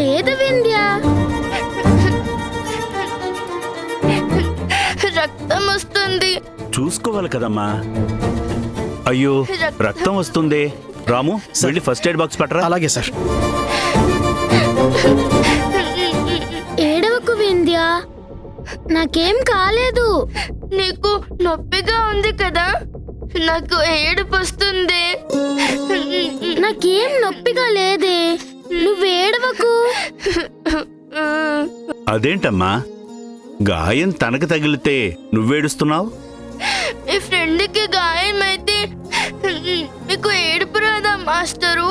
లేదు వింధ్య. రక్తం వస్తుంది. చూసుకోవాలి కదమ్మా. అయ్యో రక్తం వస్తుంది. రాము వెళ్ళి ఫస్ట్ ఎయిడ్ బాక్స్ పట్టరా. అలాగే సార్. ఏడవకు వింధ్య, నాకేం కాలేదు. నీకు నొప్పిగా ఉంది కదా, నాకు ఏడుపు వస్తుంది. నాకేం నొప్పిగా లేదే, నువ్వేడవకు. అదేంటమ్మా, గాయం తనకు తగిలితే నువ్వేడుస్తున్నావు? మీ ఫ్రెండ్కి గాయం అయితే మీకు ఏడుపు రాదా మాస్టరు?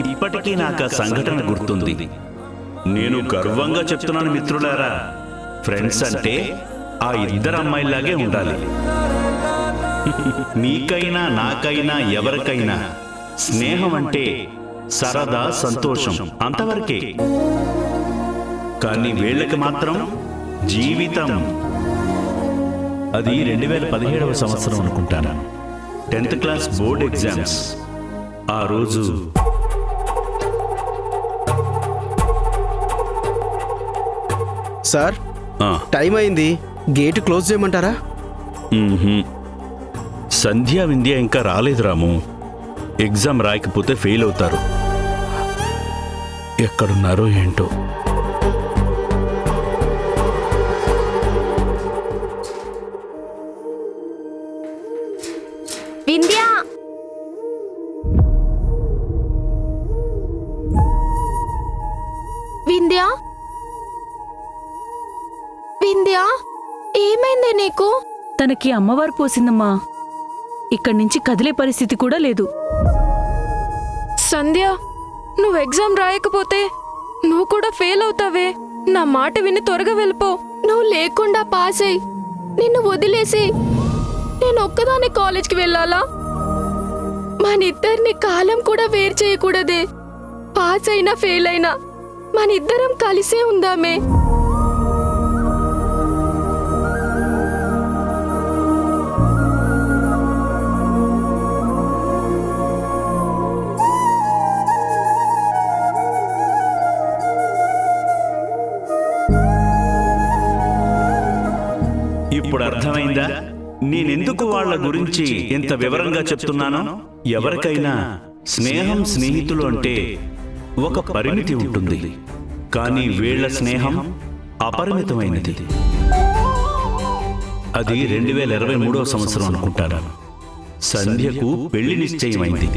ఇప్పటికీ నాకు ఆ సంఘటన గుర్తుంది. నేను గర్వంగా చెప్తున్నాను మిత్రులారా, ఫ్రెండ్స్ అంటే ఆ ఇద్దరు అమ్మాయిలాగే ఉండాలి. మీకైనా నాకైనా ఎవరికైనా స్నేహం అంటే సరదా సంతోషం అంతవరకే. కానీ వీళ్ళకి మాత్రం జీవితం. అది 2017వ సంవత్సరం అనుకుంటాను. 10th class board exams. ఆ రోజు సార్ టైం అయింది, గేట్ క్లోజ్ చేయమంటారా? సంధ్యా వింధ్య ఇంకా రాలేదు రాము. ఎగ్జామ్ రాయకపోతే ఫెయిల్ అవుతారు. ఎక్కడున్నారో ఏంటో. వింధ్య, వింధ్య, వింధ్య, ఏమైంది నీకు? తనకి అమ్మవారు పోసిందమ్మా. ఇక్కడి నుంచి కదిలే పరిస్థితి కూడా లేదు. సంధ్య, నువ్వు ఎగ్జామ్ రాయకపోతే నువ్వు కూడా ఫెయిల్ అవుతావే. నా మాట విని త్వరగా వెళ్ళిపో. నువ్వు లేకుండా పాస్ అయ్యి నిన్ను వదిలేసి నేను ఒక్కదాన్ని కాలేజ్కి వెళ్ళాలా? మనిద్దరిని కాలం కూడా వేరు చేయకూడదే. పాస్ అయినా ఫెయిల్ అయినా మనిద్దరం కలిసే ఉందామే. ఇప్పుడు అర్థమైందా నేనెందుకు వాళ్ళ గురించి ఇంత వివరంగా చెప్తున్నానో? ఎవరికైనా స్నేహం, స్నేహితులు అంటే ఒక పరిమితి ఉంటుంది. కానీ వీళ్ల స్నేహం అపరిమితమైనది. అది 2023వ సంవత్సరం అనుకుంటాను. సంధ్యకు పెళ్లి నిశ్చయమైంది.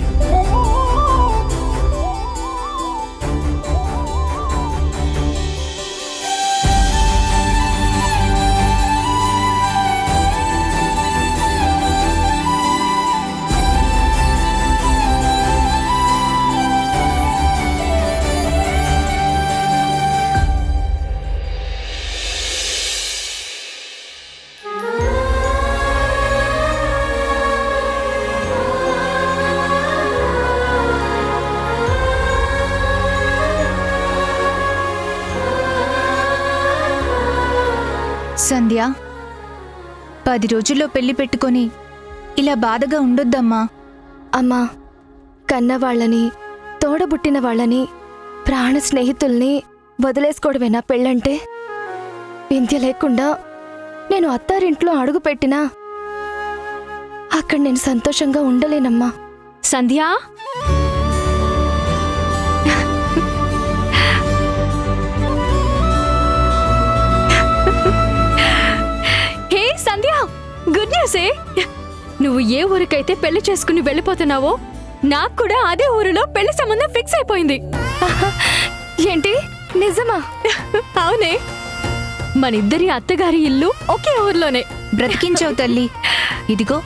సంధ్య, 10 రోజుల్లో పెళ్లి పెట్టుకొని ఇలా బాధగా ఉండొద్దమ్మా. అమ్మా, కన్నవాళ్ళని, తోడబుట్టిన వాళ్ళని, ప్రాణ స్నేహితుల్ని వదిలేసుకోవడమేనా పెళ్ళంటే? వింధ్య లేకుండా నేను అత్తారింట్లో అడుగు పెట్టినా అక్కడ నేను సంతోషంగా ఉండలేనమ్మా. సంధ్యా, హే సంధ్య, గుడ్ న్యూస్. నువ్వు ఏ ఊరికైతే పెళ్లి చేసుకుని వెళ్ళిపోతున్నావో నాకు కూడా అదే ఊరిలో పెళ్లి సంబంధం ఫిక్స్ అయిపోయింది. ఏంటి, నిజమా? అవునే, మనిద్దరి అత్తగారి ఇల్లు ఒకే ఊర్లోనే. బ్రతికించావు తల్లి. ఇదిగో,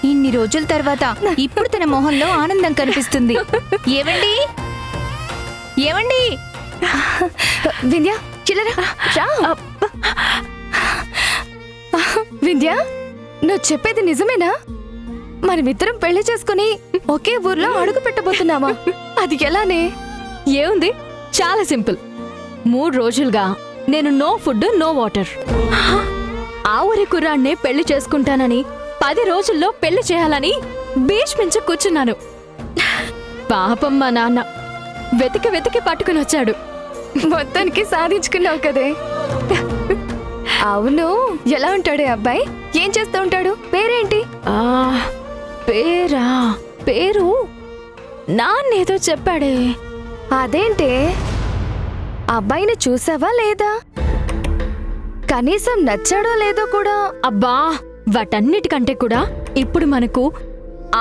ఇన్ని రోజుల తర్వాత ఇప్పుడు తన మొహంలో ఆనందం కనిపిస్తుంది. ఏవండి, ఏవండి? వింధ్య, చిల్లరా రా. వింధ్య, నువ్వు చెప్పేది నిజమేనా? మనమిద్దరం పెళ్లి చేసుకుని ఒకే ఊర్లో అడుగు పెట్టబోతున్నావా? అది ఎలానే? ఏముంది, చాలా సింపుల్. 3 రోజులుగా నేను నో ఫుడ్ నో వాటర్. ఆ ఊరి కుర్రాన్నే పెళ్లి చేసుకుంటానని 10 రోజుల్లో పెళ్లి చేయాలని బీచ్ మించి కూర్చున్నాను. పాపం మా నాన్న వెతికి వెతికి పట్టుకుని వచ్చాడు. మొత్తానికి సాధించుకున్నావు కదే. అవును, ఎలా ఉంటాడే అబ్బాయి? ఏం చేస్తూ ఉంటాడు? పేరేంటి? ఆ పేరు నాన్నేదో చెప్పాడే. అదేంటే, అబ్బాయిని చూసావా లేదా? కనీసం నచ్చాడో లేదో కూడా. అబ్బా, వాటన్నిటికంటే కూడా ఇప్పుడు మనకు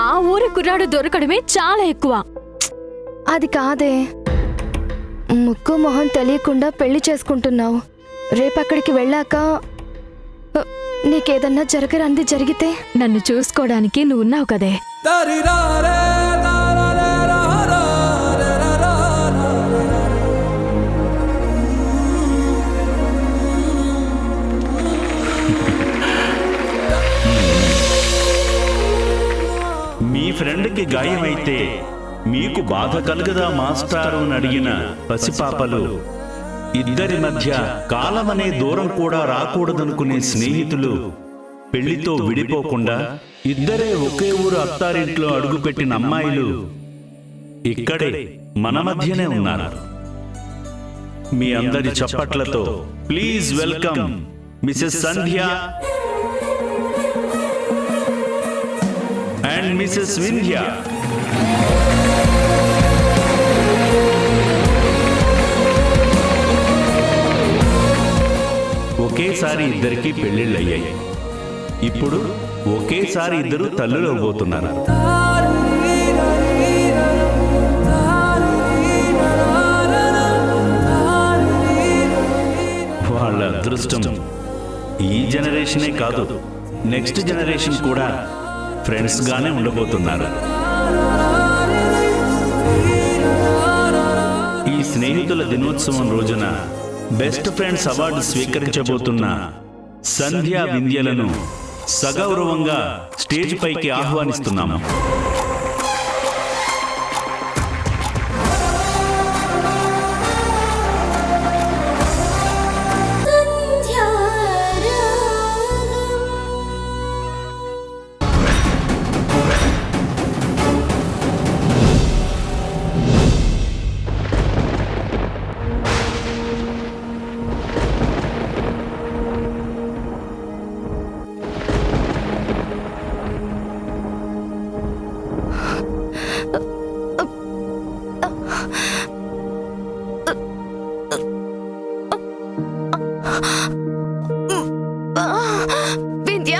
ఆ ఊరి కుర్రాడు దొరకడమే చాలా ఎక్కువ. అది కాదే, ముక్కు మొహం తెలియకుండా పెళ్లి చేసుకుంటున్నావు. రేపక్కడికి వెళ్ళాక నీకేదన్నా జరగరాంది జరిగితే? నన్ను చూసుకోవడానికి నువ్వున్నావు కదే. మీ ఫ్రెండ్కి గాయమైతే మీకు బాధ కలగదా మాస్టారు అని అడిగిన పసిపాపలు, ఇద్దరి మధ్య కాలమనే దూరం కూడా రాకూడదనుకునే స్నేహితులు, పెళ్లితో విడిపోకుండా ఇద్దరే ఒకే ఊరు అత్తారింట్లో అడుగుపెట్టిన అమ్మాయిలు ఇక్కడే మన మధ్యనే ఉన్నారు. మీ అందరి చప్పట్లతో please welcome Mrs Sandhya and Mrs Vindhya. ఒకేసారి ఇద్దరికి పెళ్లిళ్ళయ్యాయి. ఇప్పుడు ఒకేసారి ఇద్దరు తల్లులు అవబోతున్నారు. వాళ్ళ అదృష్టం ఈ జనరేషనే కాదు, నెక్స్ట్ జనరేషన్ కూడా ఫ్రెండ్స్ గానే ఉండబోతున్నారు. ఈ స్నేహితుల దినోత్సవం రోజున బెస్ట్ ఫ్రెండ్స్ అవార్డు స్వీకరించబోతున్న సంధ్యా వింధ్యలను సగౌరవంగా స్టేజ్ పైకి ఆహ్వానిస్తున్నాము. వింధ్య,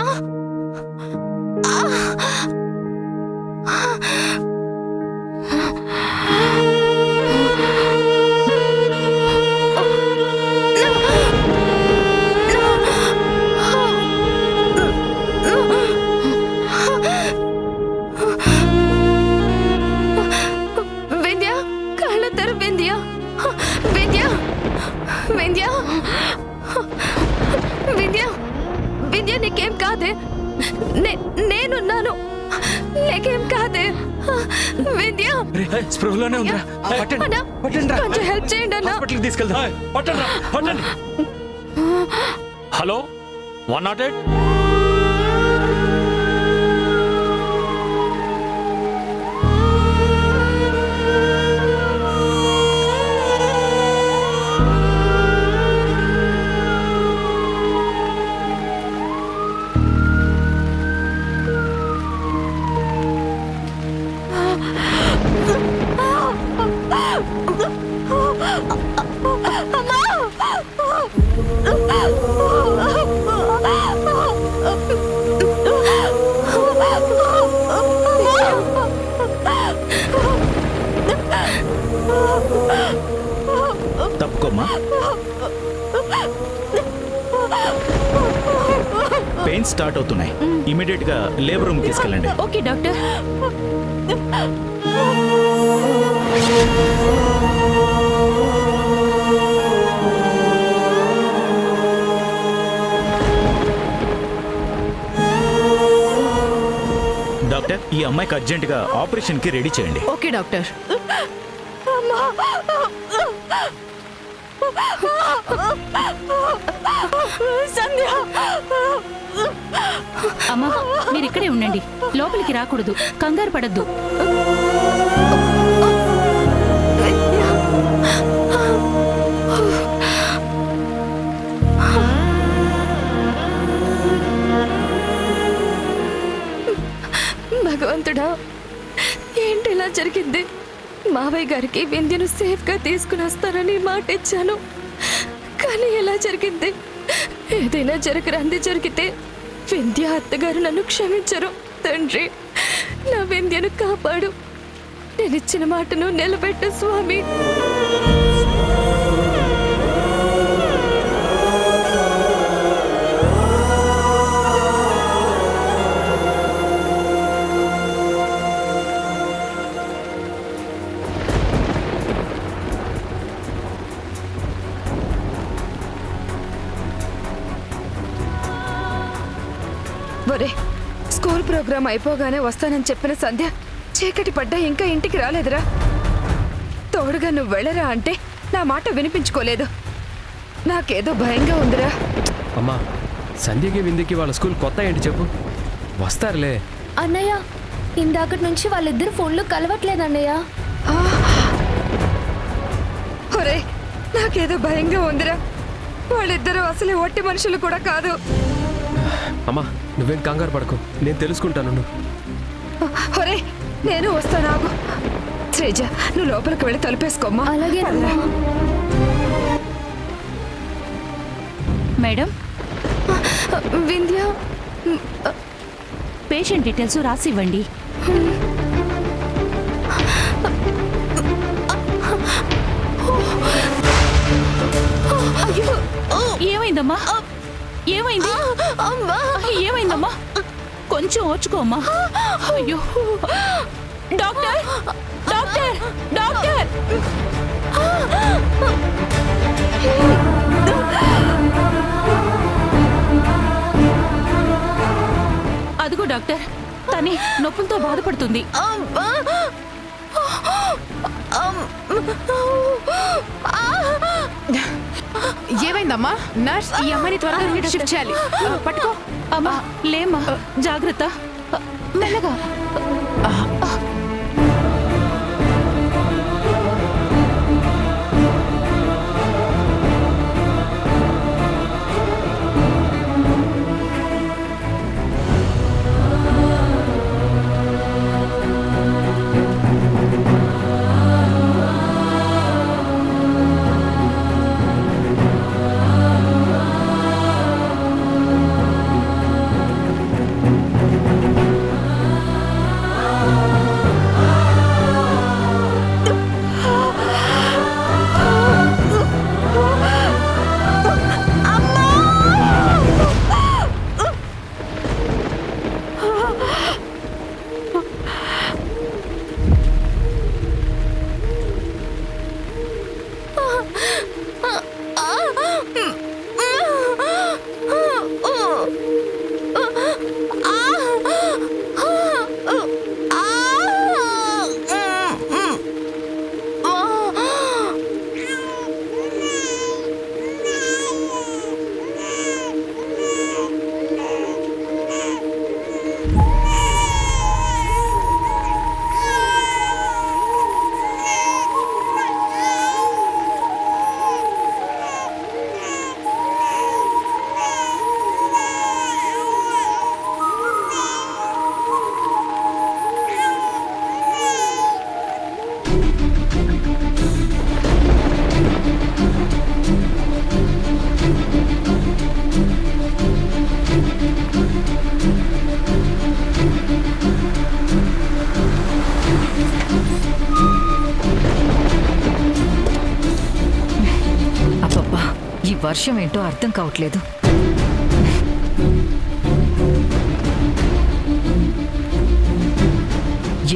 వింధ్య, కళ్ళు తెరు వింధ్య. వింధ్య, వింధ్య, వింధ్య, వింధ్య, నీకేం కాదే? నేనున్నాను, నీకేం కాదే? వింధ్య, స్పృహలోనే ఉందా? అన్నా, కొంచెం హెల్ప్ చేయండి అన్నా. తీసుకెళ్దాం. హలో 108. తప్పుకోమ్మా. పెయిన్ స్టార్ట్ అవుతున్నాయి. ఇమీడియట్ గా లేబర్ రూమ్ తీసుకెళ్ళండి. Okay doctor. డాక్టర్, ఈ అమ్మాయికి అర్జెంట్ గా ఆపరేషన్ కి రెడీ చేయండి. Okay doctor. అమ్మా, మీరు ఇక్కడే ఉండండి, లోపలికి రాకూడదు, కంగారు పడద్దు. భగవంతుడా, ఏంటి ఇలా జరిగింది? మావయ్య గారికి వింధ్యను సేఫ్గా తీసుకుని వస్తానని మాట ఇచ్చాను, కానీ ఎలా జరిగింది? ఏదైనా జరగరాంది జరిగితే వింధ్య అత్తగారు నన్ను క్షమించరు. తండ్రి, నా వింధ్యను కాపాడు. నేనిచ్చిన మాటను నిలబెట్టు స్వామి. ఒరే, స్కూల్ ప్రోగ్రాం అయిపోగానే వస్తానని చెప్పిన సంధ్య చీకటి పడ్డా ఇంకా ఇంటికి రాలేదురా. తోడుగా నువ్వు వెళ్ళరా అంటే నా మాట వినిపించుకోలేదు. నాకేదో భయంగా ఉందిరా. అమ్మా, సంధ్యకి విందుకి వాళ్ళ స్కూల్ కొత్త ఏంటి చెప్పు, వస్తారులే. అన్నయ్య, ఇందాకటి నుంచి వాళ్ళిద్దరు ఫోన్లో కలవట్లేదు అన్నయ్య. ఒరే, నాకేదో భయంగా ఉందిరా. వాళ్ళిద్దరూ అసలు ఒట్టి మనుషులు కూడా కాదు. అమ్మా, నువ్వేం కంగారు పడకు, నేను తెలుసుకుంటాను. ఒరే, నేను వస్తాను, ఆగు. శ్రీజ, నువ్వు లోపలికి వెళ్ళి తలుపేసుకోమ్మా. అలాగే పదరా. మేడం, వింధ్య, పేషెంట్ డీటెయిల్స్ రాసి ఇవ్వండి. ఏమైందమ్మా? ఏమైంది? ఏమైందమ్మా? కొంచెం ఓర్చుకోమ్మా. అయ్యో, డాక్టర్, డాక్టర్, డాక్టర్! అదిగో డాక్టర్, తనే నొప్పులతో బాధపడుతుంది. ఏమైందమ్మా? నర్స్, ఈ అమ్మాయిని త్వరగా షిఫ్ట్ చేయాలి. పట్టుకో. అమ్మా, లేమ్మా, జాగ్రత్త, మెల్లగా. వర్షం ఏంటో అర్థం కావట్లేదు.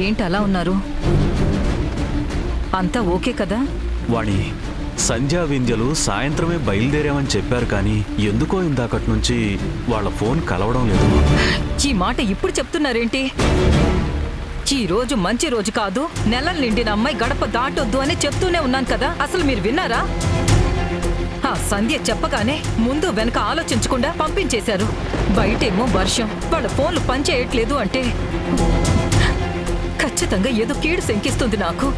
ఏంటి అలా ఉన్నారు? అంతా ఓకే కదా? వాణి, సంధ్యా వింధ్యలు సాయంత్రమే బయలుదేరామని చెప్పారు, కానీ ఎందుకో ఇందాకటి నుంచి వాళ్ళ ఫోన్ కలవడం లేదు. ఈ మాట ఇప్పుడు చెప్తున్నారేంటి? ఈ రోజు మంచి రోజు కాదు, నెలలు నిండిన అమ్మాయి గడప దాటొద్దు అని చెప్తూనే ఉన్నాను కదా, అసలు మీరు విన్నారా? ఆ సంధ్య చెప్పగానే ముందు వెనక ఆలోచించకుండా పంపించేశారు. బయటేమో వర్షం, వాళ్ళ ఫోన్లు పనిచేయట్లేదు అంటే ఖచ్చితంగా ఏదో కీడు శంకిస్తుంది నాకు.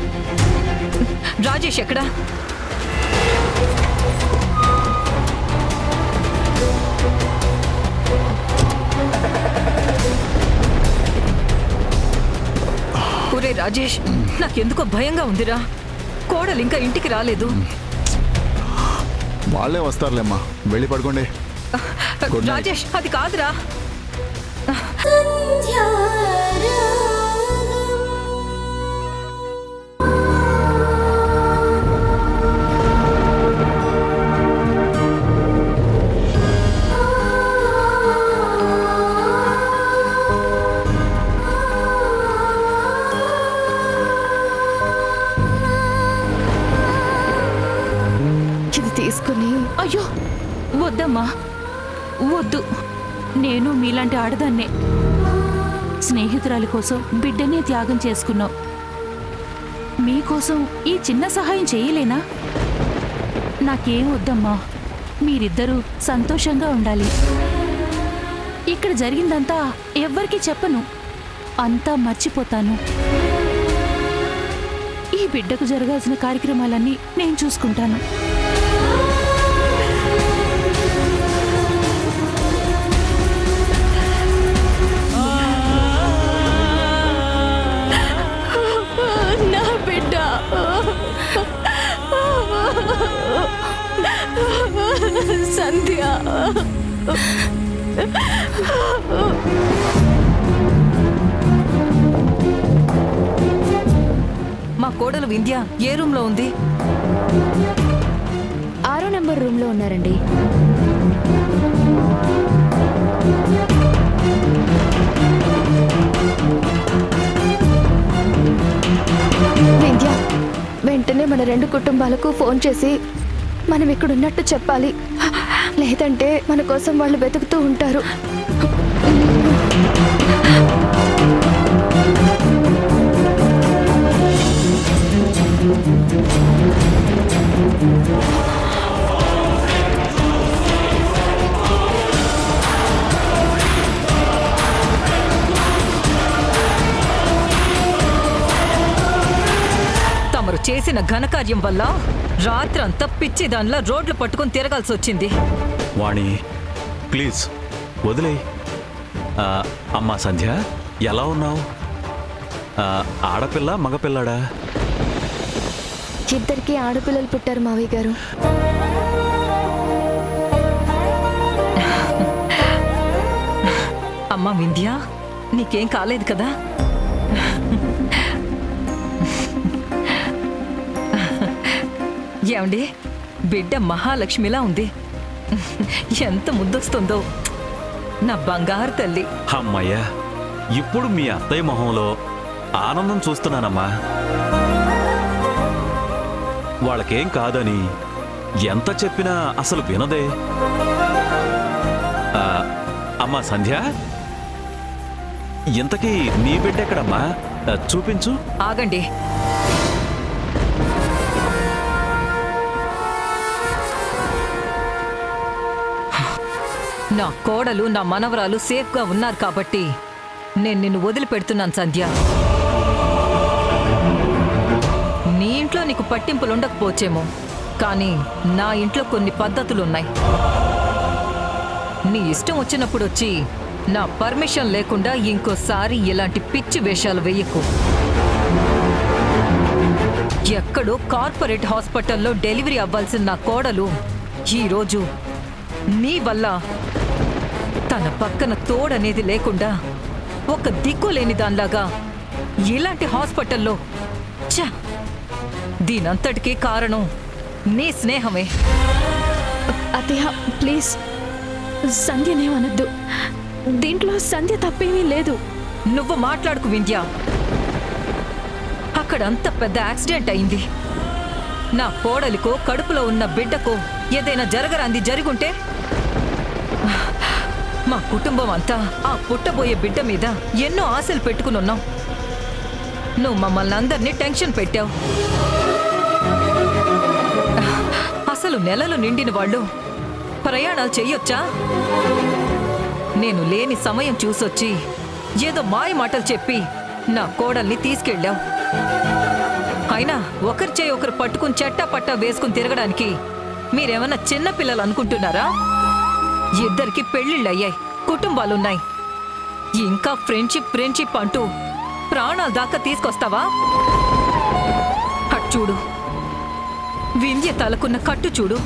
రాజేష్ ఎక్కడా? రాజేష్, నాకెందుకో భయంగా ఉందిరా. కోడలు ఇంకా ఇంటికి రాలేదు. వాళ్ళే వస్తారులేమ్మా, వెళ్ళి పడుకోండి. Good night. రాజేష్, అది కాదురా. ఇది తీసుకుని అయ్యో వద్దమ్మా, వద్దు. నేను మీలాంటి ఆడదాన్నే. స్నేహితురాలి కోసం బిడ్డనే త్యాగం చేసుకున్నావు. మీకోసం ఈ చిన్న సహాయం చేయలేనా? నాకేం వద్దమ్మా, మీరిద్దరూ సంతోషంగా ఉండాలి. ఇక్కడ జరిగిందంతా ఎవ్వరికీ చెప్పను, అంతా మర్చిపోతాను. ఈ బిడ్డకు జరగాల్సిన కార్యక్రమాలన్నీ నేను చూసుకుంటాను. నా బిడ్డ సంధ్య. మా కోడలు వింధ్య ఏ రూమ్ లో ఉంది? 6వ నెంబర్ రూమ్ లో ఉన్నారండి. వింధ్య, వెంటనే మన 2 కుటుంబాలకు ఫోన్ చేసి మనం ఇక్కడ ఉన్నట్టు చెప్పాలి. లేదంటే మన కోసం వాళ్ళు వెతుకుతూ ఉంటారు. తమరు చేసిన ఘనకార్యం వల్ల రాత్రంతా పిచ్చిదానిలా రోడ్లు పట్టుకొని తిరగాల్సి వచ్చింది. వాణి ప్లీజ్ వదిలే. అమ్మా సంధ్య, ఎలా ఉన్నావు? ఆడపిల్ల మగపిల్లాడా? ఇద్దరికి ఆడపిల్లలు పుట్టారు మావయ్య గారు. అమ్మా వింధ్య, నీకేం కాలేదు కదా? ఏమండి, బిడ్డ మహాలక్ష్మిలా ఉంది. ఎంత ముద్దొస్తుందో, నా బంగారు తల్లి. అమ్మయ్యా, ఇప్పుడు మీ అత్తయ్య మొహంలో ఆనందం చూస్తున్నానమ్మా. వాళ్ళకేం కాదని ఎంత చెప్పినా అసలు వినదే. అమ్మా సంధ్య, ఇంతకీ నీ బిడ్డెక్కడమ్మా? చూపించు. ఆగండి. నా కోడలు, నా మనవరాలు సేఫ్గా ఉన్నారు కాబట్టి నేను నిన్ను వదిలిపెడుతున్నాను సంధ్య. నీ ఇంట్లో నీకు పట్టింపులు ఉండకపోవచ్చేమో, కానీ నా ఇంట్లో కొన్ని పద్ధతులున్నాయి. నీ ఇష్టం వచ్చినప్పుడు వచ్చి నా పర్మిషన్ లేకుండా ఇంకోసారి ఇలాంటి పిచ్చి వేషాలు వెయ్యకు. ఎక్కడో కార్పొరేట్ హాస్పిటల్లో డెలివరీ అవ్వాల్సిన నా కోడలు ఈరోజు నీ వల్ల తన పక్కన తోడనేది లేకుండా ఒక దిక్కు లేని దానిలాగా ఇలాంటి హాస్పిటల్లో. ఛ! దీనంతటికీ కారణం నీ స్నేహమే. అత్తయ్య ప్లీజ్, సంధ్యనేమనద్దు. దీంట్లో సంధ్య తప్పేమీ లేదు. నువ్వు మాట్లాడుకు వింధ్య. అక్కడ అంత పెద్ద యాక్సిడెంట్ అయింది. నా కోడలికో కడుపులో ఉన్న బిడ్డకో ఏదైనా జరగరాంది జరుగుంటే మా కుటుంబం అంతా ఆ పుట్టబోయే బిడ్డ మీద ఎన్నో ఆశలు పెట్టుకునున్నాం. నువ్వు మమ్మల్ని అందరినీ టెన్షన్ పెట్టావు. అసలు నెలలు నిండిన వాళ్ళు ప్రయాణాలు చెయ్యొచ్చా? నేను లేని సమయం చూసొచ్చి ఏదో మాయ మాటలు చెప్పి నా కోడల్ని తీసుకెళ్ళావు. అయినా ఒకరి చేయి ఒకరు పట్టుకుని చెట్టా పట్టా వేసుకుని తిరగడానికి మీరేమన్నా చిన్నపిల్లలు అనుకుంటున్నారా? ఇద్దరికి పెళ్లిళ్ళయ్యాయి, కుటుంబాలున్నాయి. ఇంకా ఫ్రెండ్షిప్ ఫ్రెండ్షిప్ అంటూ ప్రాణాల దాకా తీసుకొస్తావా? అటు చూడు, వింధ్య తలకున్న కట్టు చూడు.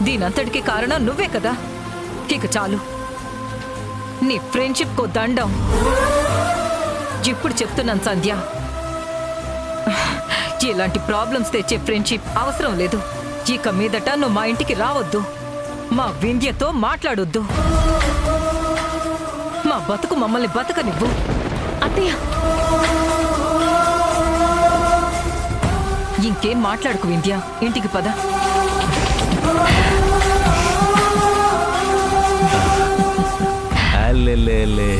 దీనంతటికి కారణం నువ్వే కదా. ఇక చాలు, నీ ఫ్రెండ్షిప్ కో దండం. ఇప్పుడు చెప్తున్నాను సంధ్య, ఇలాంటి ప్రాబ్లమ్స్ తెచ్చే ఫ్రెండ్షిప్ అవసరం లేదు. ఇక మీదట నువ్వు మా ఇంటికి రావద్దు, మా వింధ్యతో మాట్లాడొద్దు. మా బతుకు మమ్మల్ని బతకనివ్వు. అత్తయ్య, ఇంకేం మాట్లాడుకు వింధ్య, ఇంటికి పద. అల్లెల్లెల్లే.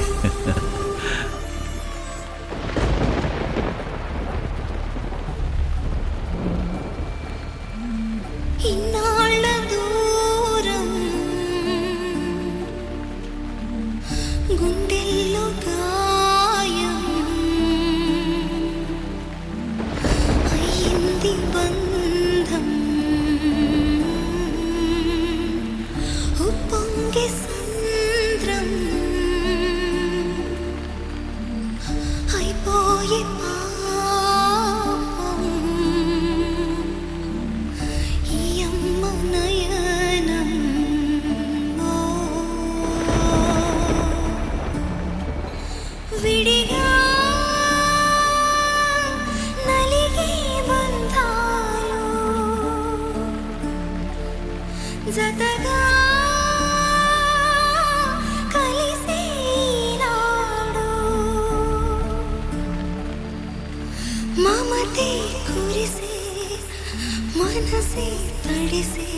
ఇన్నాళ్ళ దూరం గుండెల్లో గాయం అయ్యింది బంధం ఉప్పొంగే సంద్రం అయిపోయే పాపం ఈ అమ్మ నయనం విడిగా నలిగే బంధాలు జతగా కలిసే నాడు మమతే కురిసే మనసే తడిసే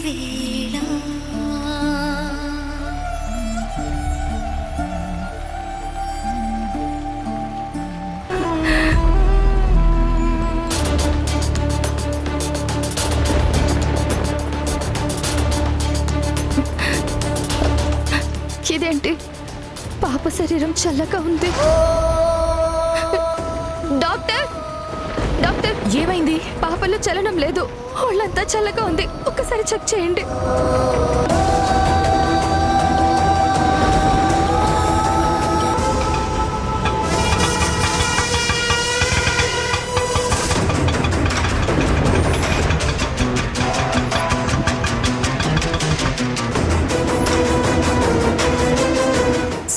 వేళ ఇదేంటి, పాప శరీరం చల్లగా ఉంది. డాక్టర్, డాక్టర్, ఏమైంది? పాపలో చలనం లేదు, ఒళ్ళంతా చల్లగా ఉంది. ఒక్కసారి చెక్ చేయండి.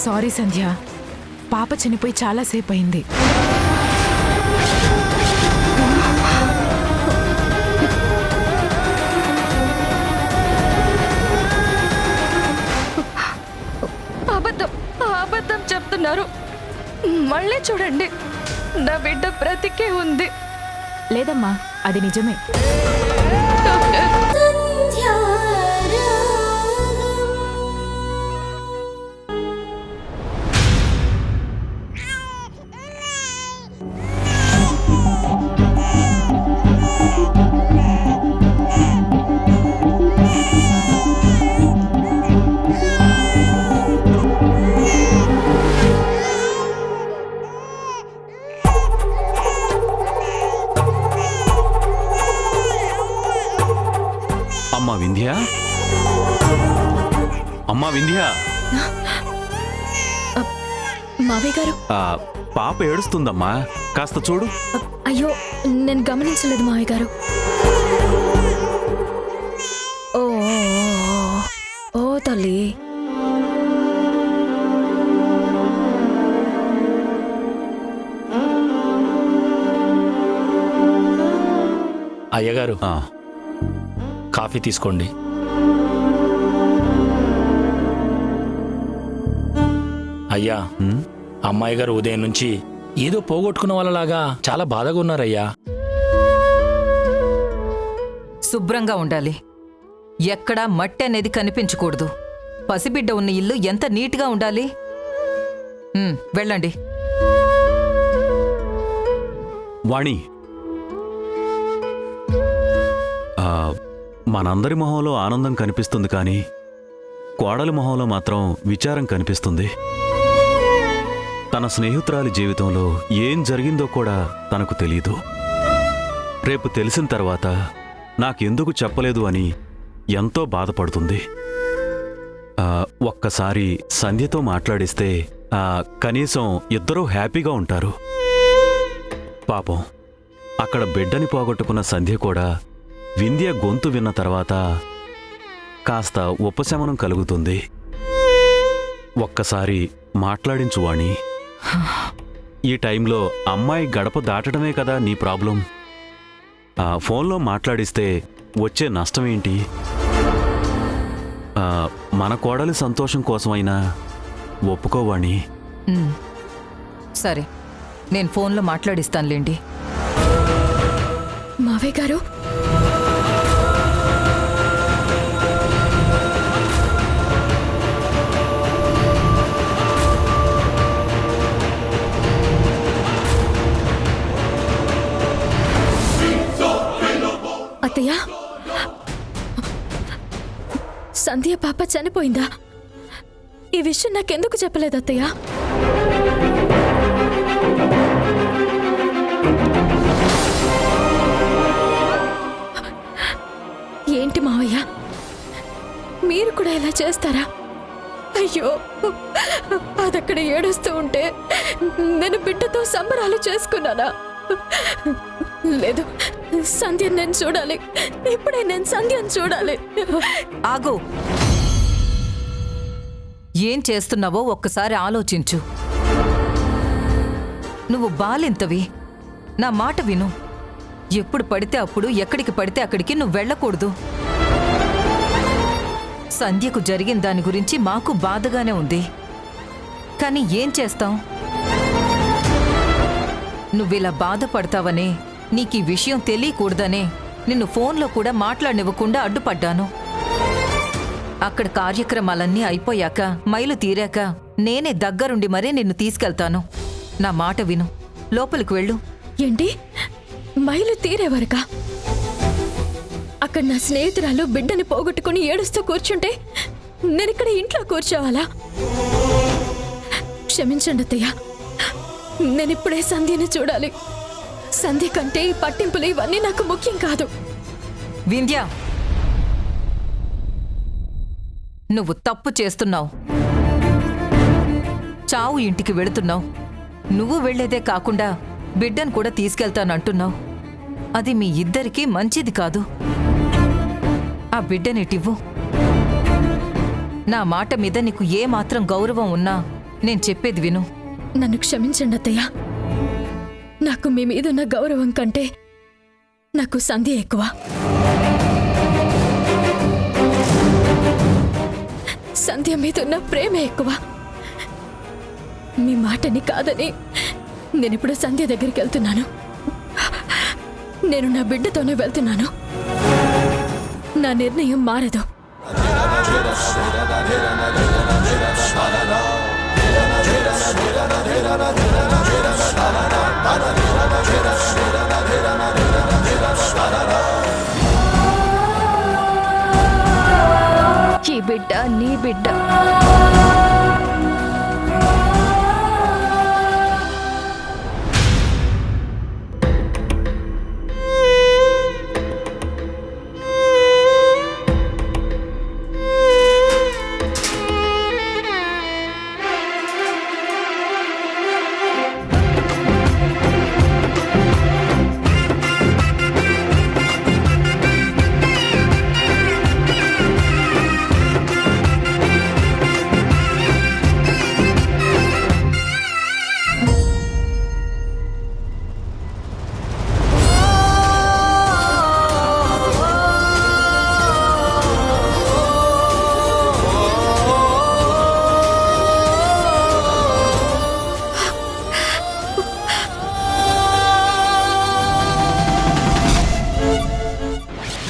సారీ సంధ్య, పాప చనిపోయి చాలాసేపు అయింది. అబద్ధం, అబద్ధం చెప్తున్నారు. మళ్ళీ చూడండి, నా బిడ్డ బ్రతికే ఉంది. లేదమ్మా, అది నిజమే. అమ్మా వింధ్య, అమ్మా వింధ్య. మావయ్య గారు, పాప ఏడుస్తుందమ్మా, కాస్త చూడు. అయ్యో, నేను గమనించలేదు మావయ్య గారు. ఓ ఓ తల్లి. అయ్యగారు, కాఫీ తీసుకోండి. అయ్యా, అమ్మాయి గారు ఉదయం నుంచి ఏదో పోగొట్టుకున్న వాళ్ళలాగా చాలా బాధగా ఉన్నారయ్యా. శుభ్రంగా ఉండాలి, ఎక్కడా మట్టి అనేది కనిపించకూడదు. పసిబిడ్డ ఉన్న ఇల్లు ఎంత నీట్గా ఉండాలి. వెళ్ళండి. వాణి, మనందరి మొహంలో ఆనందం కనిపిస్తుంది, కానీ కోడలి మొహంలో మాత్రం విచారం కనిపిస్తుంది. తన స్నేహితురాలి జీవితంలో ఏం జరిగిందో కూడా తనకు తెలీదు. రేపు తెలిసిన తర్వాత నాకెందుకు చెప్పలేదు అని ఎంతో బాధపడుతుంది. ఒక్కసారి సంధ్యతో మాట్లాడిస్తే కనీసం ఇద్దరూ హ్యాపీగా ఉంటారు. పాపం అక్కడ బిడ్డని పోగొట్టుకున్న సంధ్య కూడా వింధ్య గొంతు విన్న తర్వాత కాస్త ఉపశమనం కలుగుతుంది. ఒక్కసారి మాట్లాడించు వాణి. ఈ టైంలో అమ్మాయి గడప దాటడమే కదా నీ ప్రాబ్లం. ఫోన్లో మాట్లాడిస్తే వచ్చే నష్టమేంటి? మన కోడలి సంతోషం కోసమైనా ఒప్పుకోవాణి. సరే, నేను ఫోన్లో మాట్లాడిస్తానులేండి. మావయ్య గారు, అత్తయ్య, సంధ్య పాప చనిపోయిందా? ఈ విషయం నాకెందుకు చెప్పలేదు అత్తయ్య? ఏంటి మావయ్య, మీరు కూడా ఇలా చేస్తారా? అయ్యో, అదక్కడ ఏడుస్తూ ఉంటే నేను బిడ్డతో సంబరాలు చేసుకున్నానా? లేదు, సంధ్యను నేను చూడాలి. ఇప్పుడే నేను సంధ్యను చూడాలి. ఆగు. ఏం చేస్తున్నావో ఒక్కసారి ఆలోచించు. నువ్వు బాలింతవి. నా మాట విను. ఎప్పుడు పడితే అప్పుడు, ఎక్కడికి పడితే అక్కడికి నువ్వు వెళ్ళకూడదు. సంధ్యకు జరిగిన దాని గురించి మాకు బాధగానే ఉంది. కానీ ఏం చేస్తాం? నువ్విలా బాధపడతావనే, నీకీ విషయం తెలియకూడదనే నిన్ను ఫోన్లో కూడా మాట్లాడనివ్వకుండా అడ్డుపడ్డాను. అక్కడ కార్యక్రమాలన్నీ అయిపోయాక, మైలు తీరాక నేనే దగ్గరుండి మరీ నిన్ను తీసుకెళ్తాను. నా మాట విను, లోపలికి వెళ్ళు. ఏంటి, మైలు తీరేవరకా? అక్కడ నా స్నేహితురాలు బిడ్డని పోగొట్టుకుని ఏడుస్తూ కూర్చుంటే నేనిక్కడ ఇంట్లో కూర్చోవాలా? క్షమించండి అత్తయ్య, నేనిప్పుడే సంధ్యని చూడాలి. సంధ్య కంటే ఈ పట్టింపులు ఇవన్నీ నాకు ముఖ్యం కాదు. వింధ్య, నువ్వు తప్పు చేస్తున్నావు. చావు ఇంటికి వెళుతున్నావు. నువ్వు వెళ్లేదే కాకుండా బిడ్డను కూడా తీసుకెళ్తానంటున్నావు. అది మీ ఇద్దరికీ మంచిది కాదు. ఆ బిడ్డనేటివ్వు. నా మాట మీద నీకు ఏమాత్రం గౌరవం ఉన్నా నేను చెప్పేది విను. నన్ను క్షమించండి అత్తయ్య. నాకు మీ మీదున్న గౌరవం కంటే నాకు సంధ్య ఎక్కువ. సంధ్య మీదున్న ప్రేమే ఎక్కువ. మీ మాటని కాదని నేనిప్పుడు సంధ్య దగ్గరికి వెళ్తున్నాను. నేను నా బిడ్డతోనే వెళ్తున్నాను. నా నిర్ణయం మారదు. ఈ బిడ్డ నీ బిడ్డ.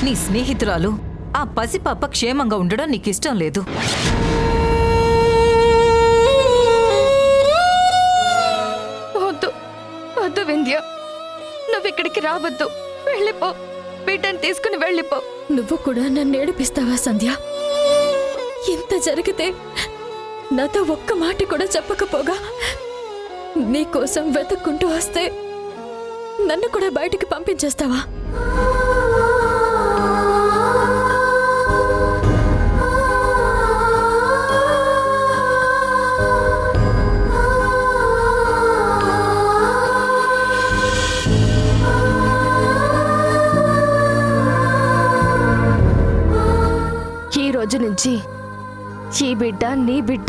నీ స్నేహితురాలు ఆ పసిపాప క్షేమంగా ఉండడం నీకిష్టం లేదు. వద్దు వద్దు వింధ్య, నువ్విక్కడికి రావద్దు. వెళ్ళిపో, బిడ్డను తీసుకుని వెళ్ళిపో. నువ్వు కూడా నన్ను ఏడిపిస్తావా సంధ్య? ఇంత జరిగితే నాతో ఒక్క మాట కూడా చెప్పకపోగా నీకోసం వెతుక్కుంటూ వస్తే నన్ను కూడా బయటికి పంపించేస్తావా? బుజ్జి, ఈ బిడ్డ నీ బిడ్డ.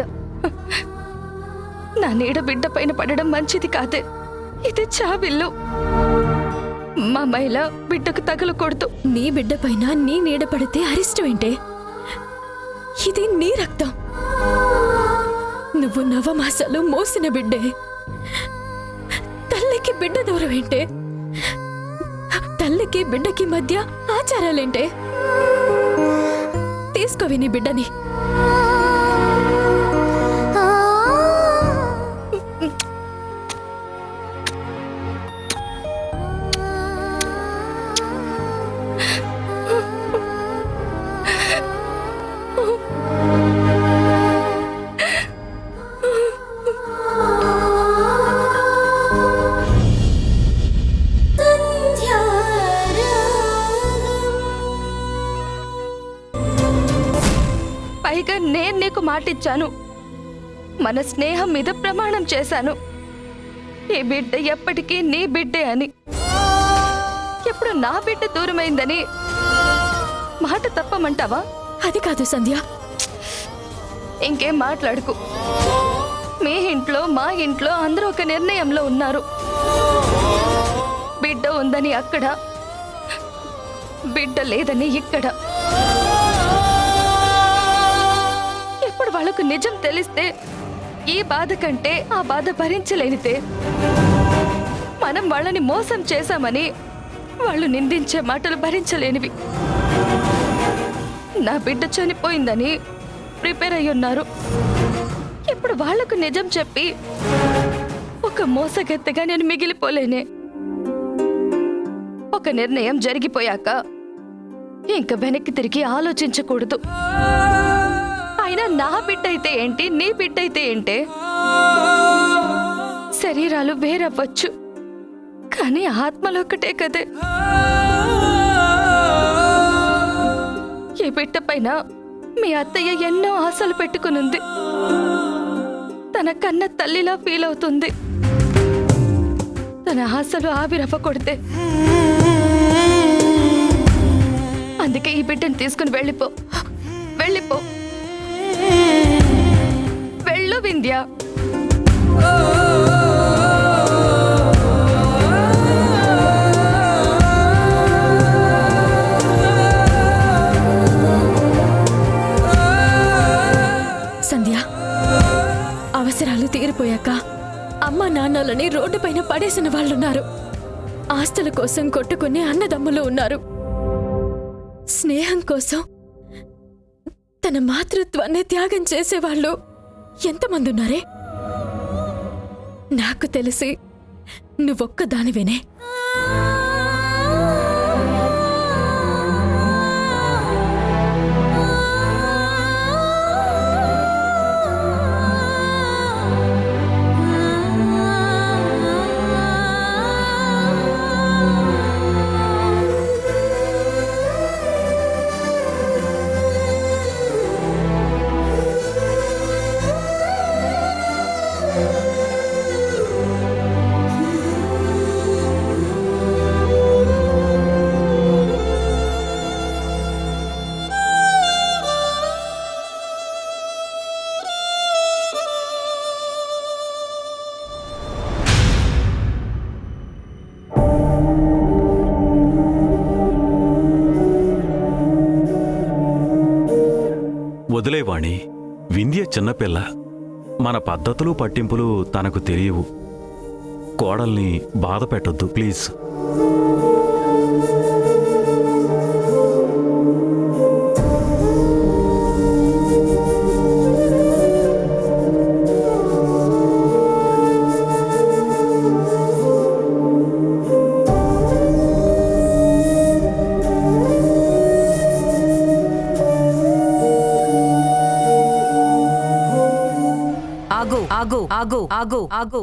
నా నీడ బిడ్డ పైన పడడం మంచిది కాదే. ఇది చావిల్లు. మా మహిళ బిడ్డకు తగలకూడదు. నీ బిడ్డ పైన నీ నీడ పడితే అరిష్టం ఏంటే? ఇది నీ రక్తం. నువ్వు నవమాసాలు మోసిన బిడ్డే. తల్లికి బిడ్డ దూరం ఏంటే? తల్లికి బిడ్డకి మధ్య ఆచారాలేంటే? తీసుకోవి నీ బిడ్డని. పైగా నేను నీకు మాటిచ్చాను. మన స్నేహం మీద ప్రమాణం చేశాను. ఈ బిడ్డ ఎప్పటికీ నీ బిడ్డే అని. ఎప్పుడు నా బిడ్డ దూరమైందని మాట తప్పమంటావా? అది కాదు సంధ్య. ఇంకేం మాట్లాడుకు. మీ ఇంట్లో మా ఇంట్లో అందరూ ఒక నిర్ణయంలో ఉన్నారు. బిడ్డ ఉందని అక్కడ, బిడ్డ లేదని ఇక్కడ. ఇప్పుడు వాళ్ళకు నిజం తెలిస్తే ఈ బాధ కంటే ఆ బాధ భరించలేనితే. మనం వాళ్ళని మోసం చేశామని వాళ్ళు నిందించే మాటలు భరించలేనివి. నా బిడ్డ చనిపోయిందని ప్రిపేర్ అయి ఉన్నారు. ఇప్పుడు వాళ్లకు నిజం చెప్పి ఒక మోసగత్తెగా నేను మిగిలిపోలేనే. ఒక నిర్ణయం జరిగిపోయాక ఇంక వెనక్కి తిరిగి ఆలోచించకూడదు. అయినా నా బిడ్డ అయితే ఏంటి, నీ బిడ్డ అయితే ఏంటే? శరీరాలు వేరవ్వచ్చు, కానీ ఆత్మలు ఒక్కటే కదే. ఈ బిడ్డ పైన మీ అత్తయ్య ఎన్నో ఆశలు పెట్టుకునుంది. తన కన్న తల్లిలా ఫీల్ అవుతుంది. తన ఆశలు ఆవిరవ్వకూడదే. అందుకే ఈ బిడ్డను తీసుకుని వెళ్ళిపో. వెళ్ళిపో. వెళ్ళు వింధ్య. సంధ్య, అవసరాలు తీరిపోయాక అమ్మ నాన్నలని రోడ్డుపైన పడేసిన వాళ్ళున్నారు. ఆస్తుల కోసం కొట్టుకునే అన్నదమ్ములు ఉన్నారు. స్నేహం కోసం తన మాతృత్వాన్ని త్యాగం చేసేవాళ్ళు ఎంతమంది ఉన్నారే? నాకు తెలిసి నువ్వొక్కదానివేనే. వదిలేవాణి. వింధ్య చిన్నపిల్ల. మన పద్ధతులు పట్టింపులు తనకు తెలియవు. కోడల్ని బాధ పెట్టొద్దు ప్లీజ్. ఆగు ఆగు ఆగు ఆగు ఆగు.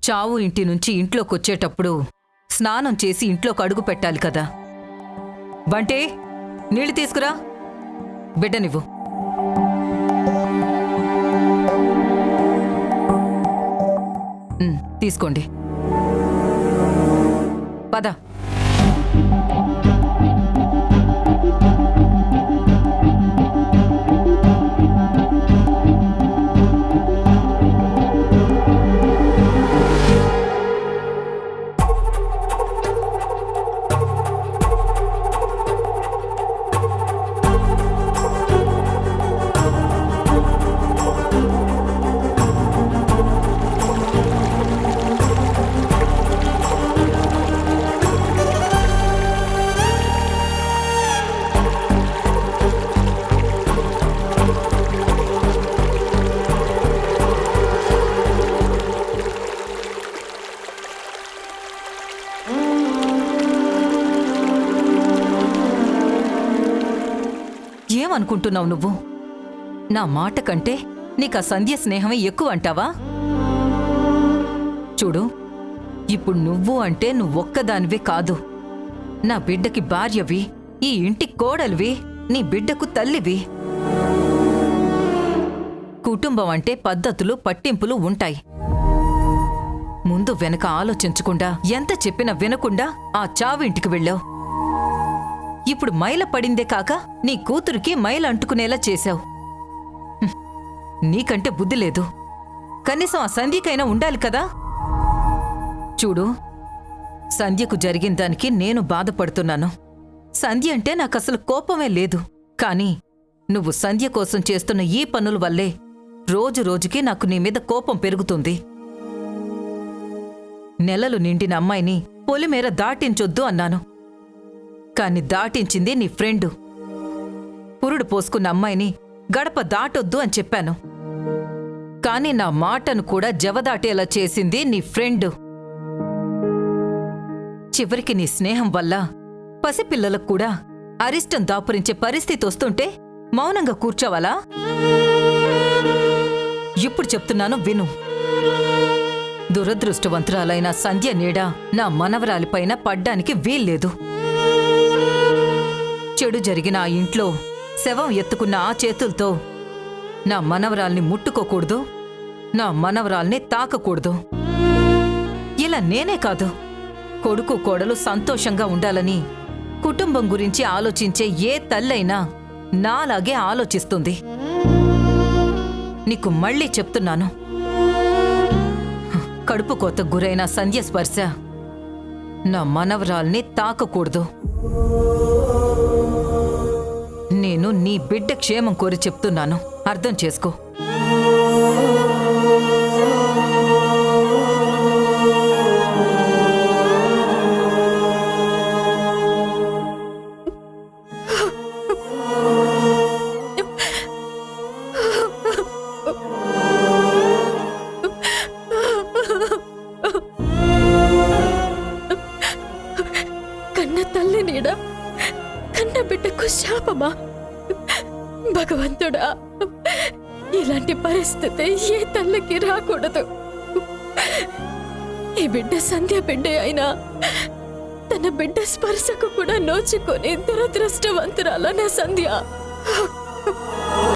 చావు ఇంటి నుంచి ఇంట్లోకొచ్చేటప్పుడు స్నానం చేసి ఇంట్లోకి అడుగు పెట్టాలి కదా. బంటే, నీళ్లు తీసుకురా. బిడ్డనివ్వు. తీసుకోండి. పద. ఏమనుకుంటున్నావు నువ్వు? నా మాట కంటే నీకు ఆ సంధ్య స్నేహమే ఎక్కువ అంటావా? చూడు, ఇప్పుడు నువ్వు అంటే నువ్వొక్కదానివే కాదు, నా బిడ్డకి భార్యవి, ఈ ఇంటి కోడలివి, నీ బిడ్డకు తల్లివి. కుటుంబం అంటే పద్ధతులు, పట్టింపులు ఉంటాయి. ముందు వెనక ఆలోచించకుండా, ఎంత చెప్పినా వినకుండా ఆ చావింటికి వెళ్ళావు. ఇప్పుడు మైల పడిందే కాక నీ కూతురికి మైల అంటుకునేలా చేశావు. నీకంటే బుద్ధి లేదు. కనీసం ఆ సంధ్యకైనా ఉండాలి కదా. చూడు, సంధ్యకు జరిగిన దానికి నేను బాధపడుతున్నాను. సంధ్య అంటే నాకసలు కోపమే లేదు. కానీ నువ్వు సంధ్య కోసం చేస్తున్న ఈ పనుల వల్లే రోజు రోజుకి నాకు నీ మీద కోపం పెరుగుతుంది. నెలలు నిండిన అమ్మాయిని పొలిమేర దాటించొద్దు అన్నాను, కాని దాటించింది నీ ఫ్రెండు. పురుడు పోసుకున్న అమ్మాయిని గడప దాటొద్దు అని చెప్పాను, కాని నా మాటను కూడా జవదాటేలా చేసింది నీ ఫ్రెండు. చివరికి నీ స్నేహం వల్ల పసిపిల్లలకు కూడా అరిష్టం దాపురించే పరిస్థితి వస్తుంటే మౌనంగా కూర్చోవాలా? ఇప్పుడు చెప్తున్నాను విను. దురదృష్టవంతురాలైన సంధ్య నీడ నా మనవరాలిపైన పడ్డానికి వీల్లేదు. చెడు జరిగిన ఆ ఇంట్లో శవం ఎత్తుకున్న ఆ చేతులతో నా మనవరాల్ని ముట్టుకోకూడదు, నా మనవరాల్ని తాకకూడదు. ఇలా నేనే కాదు, కొడుకు కోడలు సంతోషంగా ఉండాలని కుటుంబం గురించి ఆలోచించే ఏ తల్లైనా నాలాగే ఆలోచిస్తుంది. నీకు మళ్ళీ చెప్తున్నాను, కడుపు కోతకు గురైన సంధ్య స్పర్శ నా మనవరాల్ని తాకకూడదు. నేను నీ బిడ్డ క్షేమం కోరి చెప్తున్నాను, అర్థం చేసుకో. కన్న తల్లి నీడ కన్న బిడ్డకు శాపమా? భగవంతుడా, ఇలాంటి పరిస్థితి ఏ తల్లికి రాకూడదు. ఈ బిడ్డ సంధ్య బిడ్డ అయినా తన బిడ్డ స్పర్శకు కూడా నోచుకొని దురదృష్టవంతురాల నా సంధ్య.